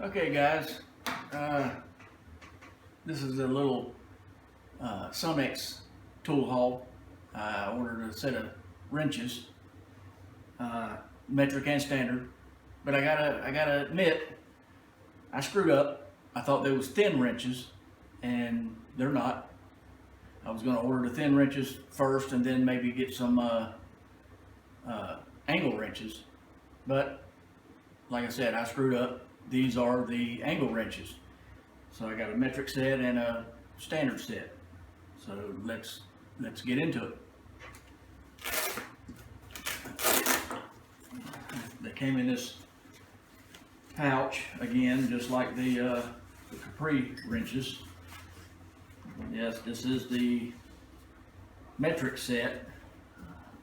Okay guys, this is a little Sunex tool haul. I ordered a set of wrenches, metric and standard, but I gotta admit, I screwed up. I thought they was thin wrenches, and they're not. I was gonna order the thin wrenches first and then maybe get some angle wrenches, but like I said, I screwed up. These are the angle wrenches. So I got a metric set and a standard set. So let's get into it. They came in this pouch again, just like the Capri wrenches. Yes, this is the metric set.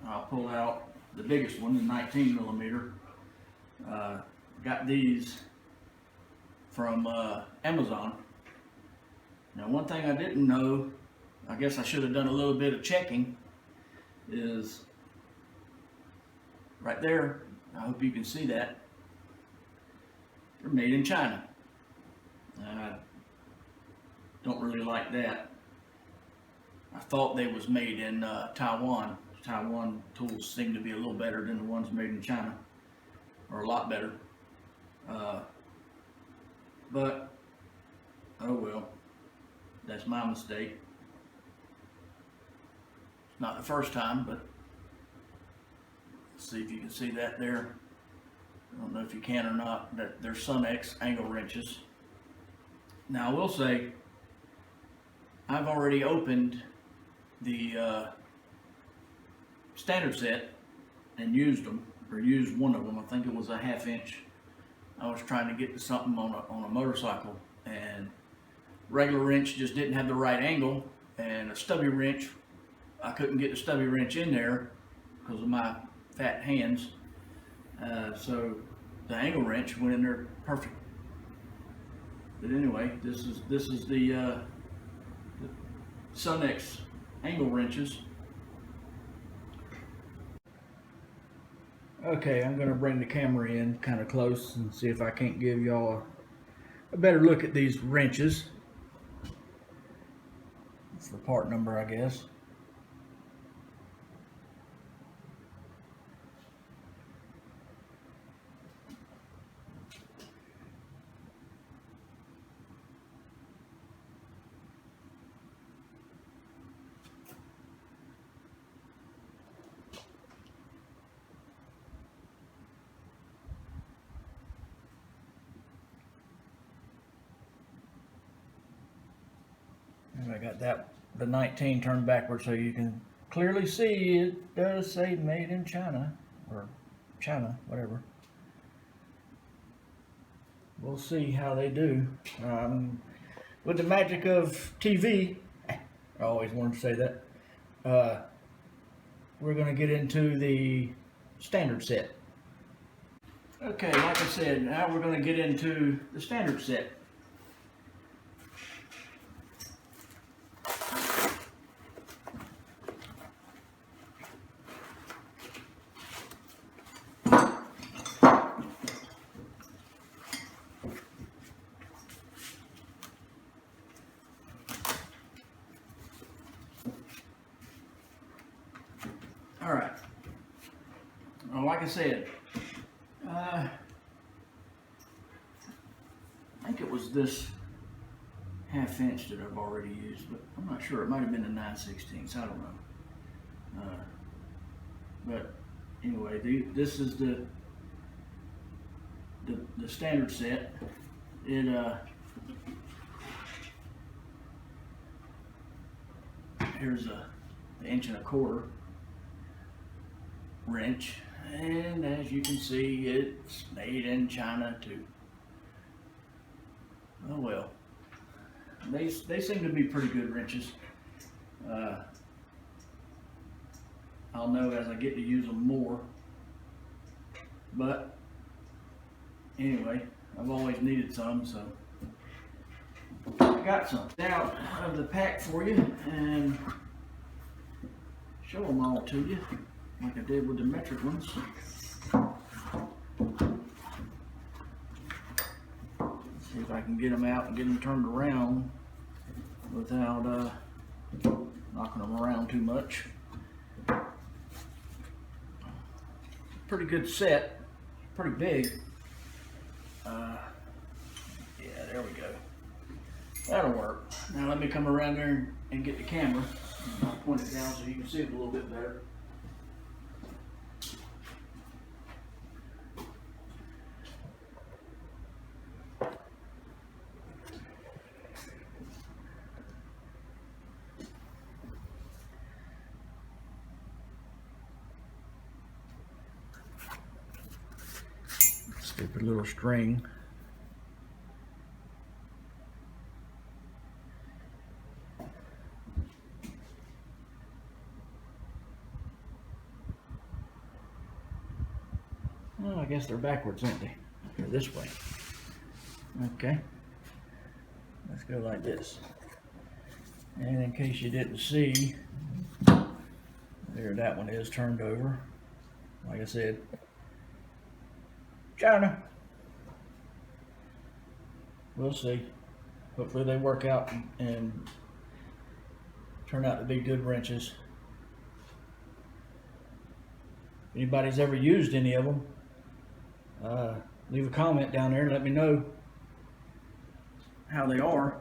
I'll pull out the biggest one, the 19 millimeter. Got these from Amazon. Now, one thing I didn't know, I guess I should have done a little bit of checking, is right there. I hope you can see that. They're made in China. I don't really like that. I thought they was made in Taiwan. Taiwan tools seem to be a little better than the ones made in China, or a lot better. But oh well, that's my mistake. It's not the first time, but let's see if you can see that there. I don't know if you can or not. That they're Sunex angle wrenches. Now I will say, I've already opened the standard set and used them, or used one of them. I think it was a 1/2 inch. I was trying to get to something on a motorcycle, and regular wrench just didn't have the right angle, and a stubby wrench, I couldn't get the stubby wrench in there because of my fat hands. So the angle wrench went in there perfect. But anyway, this is the Sunex angle wrenches. Okay, I'm going to bring the camera in kind of close and see if I can't give y'all a better look at these wrenches. It's the part number, I guess. I got the 19 turned backwards so you can clearly see it does say made in China, or China, whatever. We'll see how they do. With the magic of TV, I always wanted to say that, we're going to get into the standard set. Okay, like I said, now we're going to get into the standard set. All right. Well, like I said, I think it was this 1/2 inch that I've already used, but I'm not sure. It might have been a 9/16. I don't know. But anyway, this is the standard set. Here's an 1.25 inch wrench, and as you can see, it's made in China too. Oh well, they seem to be pretty good wrenches. I'll know as I get to use them more, but anyway, I've always needed some, so I got some out of the pack for you and show them all to you, like I did with the metric ones. See if I can get them out and get them turned around without knocking them around too much. Pretty good set, pretty big. Yeah, there we go. That'll work. Now let me come around there and get the camera. I'll point it down so you can see it a little bit better. Stupid little string. Well, I guess they're backwards, aren't they? They're this way. Okay. Let's go like this. And in case you didn't see, there that one is turned over. Like I said, China. We'll see. Hopefully they work out and turn out to be good wrenches. If anybody's ever used any of them, leave a comment down there and let me know how they are.